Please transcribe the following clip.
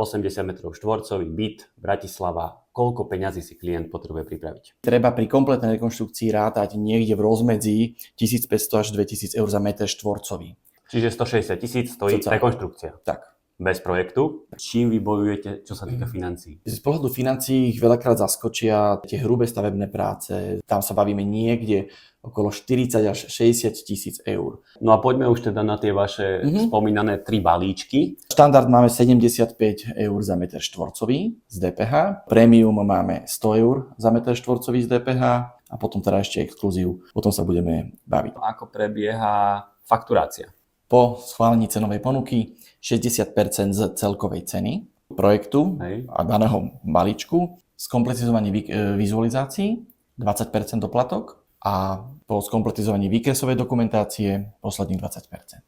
80 m štvorcový byt, Bratislava. Koľko peňazí si klient potrebuje pripraviť? Treba pri kompletnej rekonštrukcii rátať niekde v rozmedzi 1500 až 2000 eur za meter štvorcový. Čiže 160 000 stojí rekonštrukcia. Tak. Bez projektu. Čím vy bojujete, čo sa týka financií? Z pohľadu financií ich veľakrát zaskočia tie hrubé stavebné práce. Tam sa bavíme niekde okolo 40 až 60 tisíc eur. No a poďme už teda na tie vaše spomínané 3 balíčky. Štandard máme 75 eur za meter štvorcový z DPH. Premium máme 100 eur za meter štvorcový z DPH. A potom teda ešte exkluzív. Potom sa budeme baviť. Ako prebieha fakturácia? Po schválení cenovej ponuky 60% z celkovej ceny projektu a daného balíčku, skompletizovaní vizualizácií 20% doplatok a po skompletizovaní výkresovej dokumentácie posledných 20%.